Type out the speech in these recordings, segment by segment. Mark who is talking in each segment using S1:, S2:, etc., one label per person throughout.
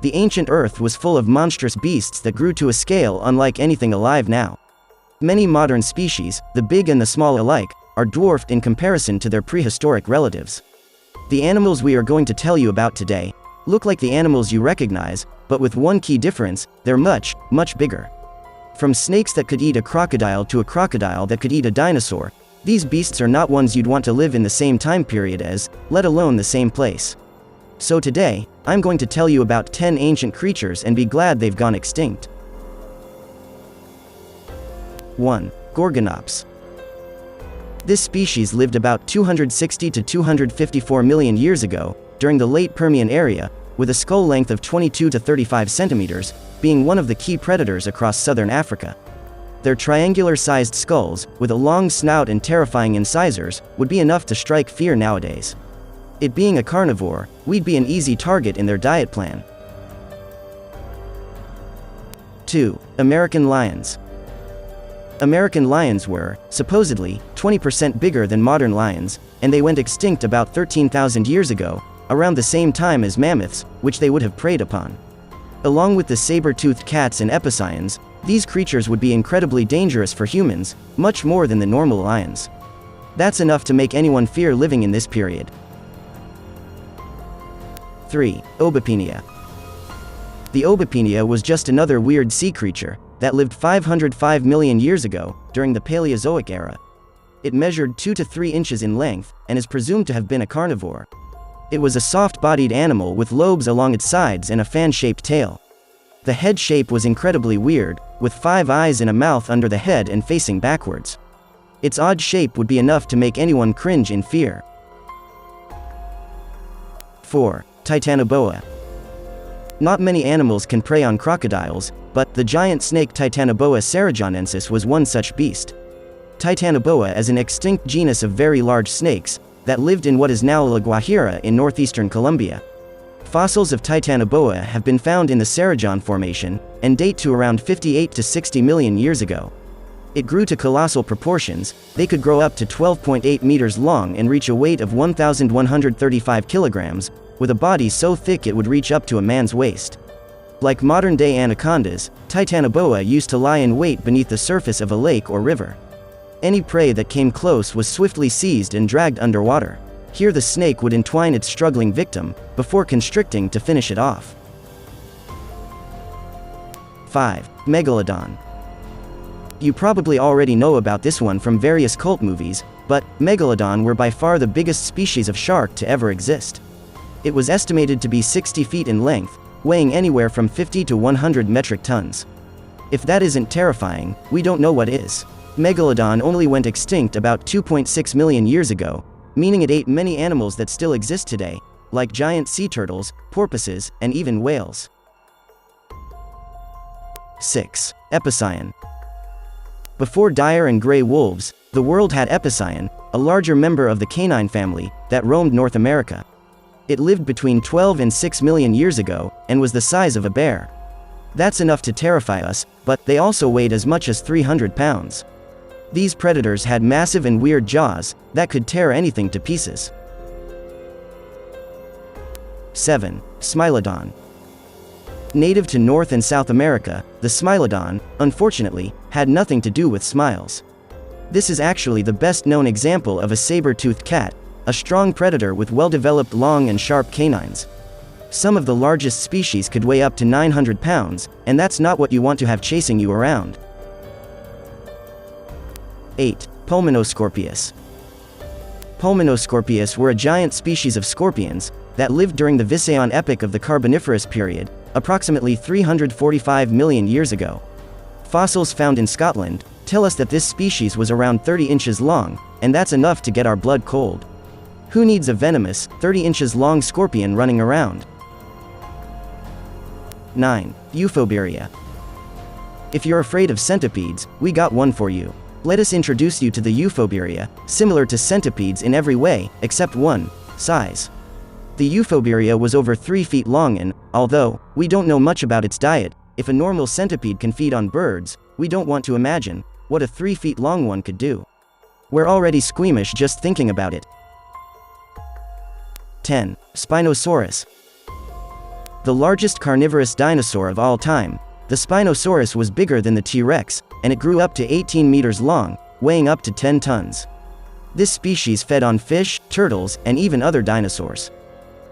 S1: The ancient Earth was full of monstrous beasts that grew to a scale unlike anything alive now. Many modern species, the big and the small alike, are dwarfed in comparison to their prehistoric relatives. The animals we are going to tell you about today look like the animals you recognize, but with one key difference: they're much, much bigger. From snakes that could eat a crocodile to a crocodile that could eat a dinosaur, these beasts are not ones you'd want to live in the same time period as, let alone the same place. So today, I'm going to tell you about 10 ancient creatures and be glad they've gone extinct. 1. Gorgonops. This species lived about 260 to 254 million years ago, during the late Permian area, with a skull length of 22 to 35 centimeters, being one of the key predators across southern Africa. Their triangular-sized skulls, with a long snout and terrifying incisors, would be enough to strike fear nowadays. It being a carnivore, we'd be an easy target in their diet plan. 2. American lions. American lions were, supposedly, 20% bigger than modern lions, and they went extinct about 13,000 years ago, around the same time as mammoths, which they would have preyed upon. Along with the saber-toothed cats and Epicyons, these creatures would be incredibly dangerous for humans, much more than the normal lions. That's enough to make anyone fear living in this period. 3. Obapinia. The Obapinia was just another weird sea creature that lived 505 million years ago, during the Paleozoic era. It measured 2 to 3 inches in length, and is presumed to have been a carnivore. It was a soft-bodied animal with lobes along its sides and a fan-shaped tail. The head shape was incredibly weird, with 5 eyes and a mouth under the head and facing backwards. Its odd shape would be enough to make anyone cringe in fear. 4. Titanoboa. Not many animals can prey on crocodiles, but the giant snake Titanoboa cerrejonensis was one such beast. Titanoboa is an extinct genus of very large snakes that lived in what is now La Guajira in northeastern Colombia. Fossils of Titanoboa have been found in the Cerrejón Formation, and date to around 58 to 60 million years ago. It grew to colossal proportions. They could grow up to 12.8 meters long and reach a weight of 1,135 kilograms, with a body so thick it would reach up to a man's waist. Like modern-day anacondas, Titanoboa used to lie in wait beneath the surface of a lake or river. Any prey that came close was swiftly seized and dragged underwater. Here the snake would entwine its struggling victim, before constricting to finish it off. 5. Megalodon. You probably already know about this one from various cult movies, but Megalodon were by far the biggest species of shark to ever exist. It was estimated to be 60 feet in length, weighing anywhere from 50 to 100 metric tons. If that isn't terrifying, we don't know what is. Megalodon only went extinct about 2.6 million years ago, meaning it ate many animals that still exist today, like giant sea turtles, porpoises, and even whales. 6. Epicyon. Before dire and gray wolves, the world had Epicyon, a larger member of the canine family, that roamed North America. It lived between 12 and 6 million years ago, and was the size of a bear. That's enough to terrify us, but they also weighed as much as 300 pounds. These predators had massive and weird jaws that could tear anything to pieces. 7. Smilodon. Native to North and South America, the Smilodon, unfortunately, had nothing to do with smiles. This is actually the best-known example of a saber-toothed cat, a strong predator with well-developed long and sharp canines. Some of the largest species could weigh up to 900 pounds, and that's not what you want to have chasing you around. 8. Pulmonoscorpius. Pulmonoscorpius were a giant species of scorpions that lived during the Viscayan epoch of the Carboniferous period, approximately 345 million years ago. Fossils found in Scotland tell us that this species was around 30 inches long, and that's enough to get our blood cold. Who needs a venomous, 30 inches long scorpion running around? 9. Euphoberia. If you're afraid of centipedes, we got one for you. Let us introduce you to the Euphoberia, similar to centipedes in every way, except one: size. The Euphoberia was over 3 feet long and, although we don't know much about its diet, if a normal centipede can feed on birds, we don't want to imagine what a 3 feet long one could do. We're already squeamish just thinking about it. 10. Spinosaurus. The largest carnivorous dinosaur of all time, the Spinosaurus was bigger than the T-Rex, and it grew up to 18 meters long, weighing up to 10 tons. This species fed on fish, turtles, and even other dinosaurs.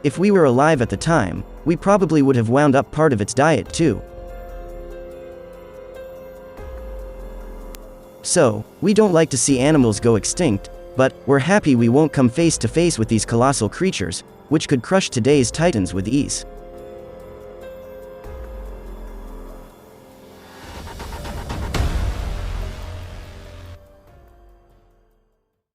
S1: If we were alive at the time, we probably would have wound up part of its diet too. So, we don't like to see animals go extinct, but we're happy we won't come face to face with these colossal creatures, which could crush today's titans with ease.